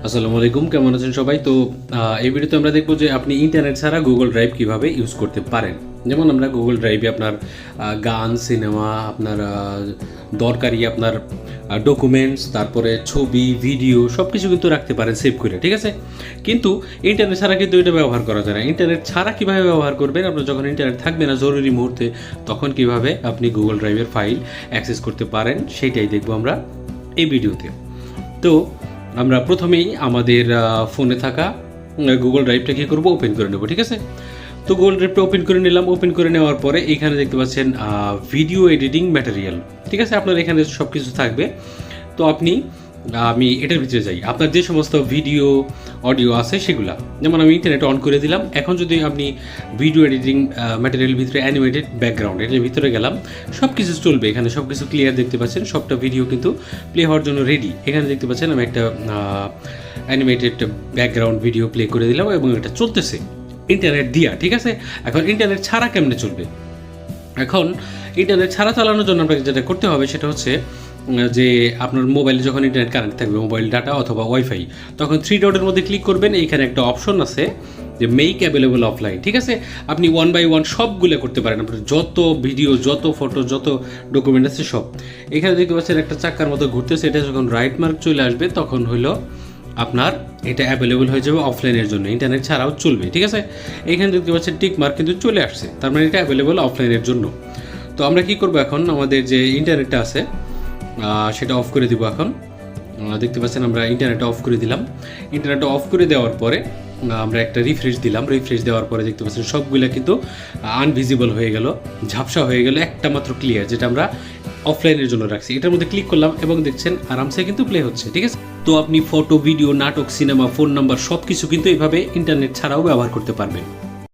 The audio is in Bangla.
আসসালামু আলাইকুম, কেমন আছেন সবাই? তো এই ভিডিওতে আমরা দেখব যে আপনি ইন্টারনেট ছাড়া গুগল ড্রাইভ কিভাবে ইউজ করতে পারেন। যেমন আমরা গুগল ড্রাইভে আপনার গান, সিনেমা, আপনার দরকারি আপনার ডকুমেন্টস, তারপরে ছবি, ভিডিও সব কিছু কিন্তু রাখতে পারেন সেভ করে, ঠিক আছে? কিন্তু ইন্টারনেট ছাড়া কিন্তু এটা ব্যবহার করা যায় না। ইন্টারনেট ছাড়া কীভাবে ব্যবহার করবেন? আপনার যখন ইন্টারনেট থাকবে না জরুরি মুহূর্তে, তখন কিভাবে আপনি গুগল ড্রাইভের ফাইল অ্যাক্সেস করতে পারেন সেটাই দেখব আমরা এই ভিডিওতে। তো আমরা প্রথমেই আমাদের ফোনে থাকা গুগল ড্রাইভটা কী করবো, ওপেন করে নেব, ঠিক আছে? তো গুগল ড্রাইভটা ওপেন করে নিলাম। ওপেন করে নেওয়ার পরে এখানে দেখতে পাচ্ছেন ভিডিও এডিটিং ম্যাটেরিয়াল, ঠিক আছে? আপনার এখানে সব কিছু থাকবে। তো আমি এটার ভিতরে যাই। আপনার যে সমস্ত ভিডিও অডিও আছে সেগুলা, যেমন আমি ইন্টারনেট অন করে দিলাম। এখন যদি আপনি ভিডিও এডিটিং ম্যাটেরিয়াল ভিতরে অ্যানিমেটেড ব্যাকগ্রাউন্ড, এটার ভিতরে গেলাম, সব কিছু চলবে। এখানে সব কিছু ক্লিয়ার দেখতে পাচ্ছেন, সবটা ভিডিও কিন্তু প্লে হওয়ার জন্য রেডি। এখানে দেখতে পাচ্ছেন আমি একটা অ্যানিমেটেড ব্যাকগ্রাউন্ড ভিডিও প্লে করে দিলাম এবং এটা চলতেছে ইন্টারনেট দিয়া, ঠিক আছে? এখন ইন্টারনেট ছাড়া কেমনে চলবে? এখন ইন্টারনেট ছাড়া চালানোর জন্য আপনাকে যেটা করতে হবে সেটা হচ্ছে যে আপনার মোবাইলে যখন ইন্টারনেট কানেক্ট থাকবে, মোবাইল ডাটা অথবা ওয়াইফাই, তখন 3 ডটের মধ্যে ক্লিক করবেন। এইখানে একটা অপশন আছে যে মেক অ্যাভেলেবল অফলাইন, ঠিক আছে? আপনি 1 বাই 1 সবগুলো করতে পারেন। আপনার যত ভিডিও, যত ফটো, যত ডকুমেন্ট আছে সব এখানে দেখতে পাচ্ছেন একটা চাক্কার মতো ঘুরতেছে। এটা যখন রাইট মার্ক চলে আসবে তখন হলো আপনার এটা অ্যাভেলেবল হয়ে যাবে অফলাইনের জন্য, ইন্টারনেট ছাড়াও চলবে, ঠিক আছে? এখানে দেখতে পাচ্ছেন টিক মার্ক কিন্তু চলে আসছে, তার মানে এটা অ্যাভেলেবল অফলাইনের জন্য। তো আমরা কি করব এখন, আমাদের যে ইন্টারনেটটা আছে সেটা অফ করে দিব। এখন দেখতে পাচ্ছেন আমরা ইন্টারনেটটা অফ করে দিলাম। ইন্টারনেটটা অফ করে দেওয়ার পরে আমরা একটা রিফ্রেশ দিলাম। রিফ্রেশ দেওয়ার পরে দেখতে পাচ্ছেন সবগুলো কিন্তু আনভিজিবল হয়ে গেল, ঝাপসা হয়ে গেল। একটা মাত্র ক্লিয়ার, যেটা আমরা অফলাইনের জন্য রাখছি। এটার মধ্যে ক্লিক করলাম এবং দেখছেন আরামসে কিন্তু প্লে হচ্ছে, ঠিক আছে? তো আপনি ফটো, ভিডিও, নাটক, সিনেমা, ফোন নাম্বার সব কিছু কিন্তু এইভাবে ইন্টারনেট ছাড়াও ব্যবহার করতে পারবেন।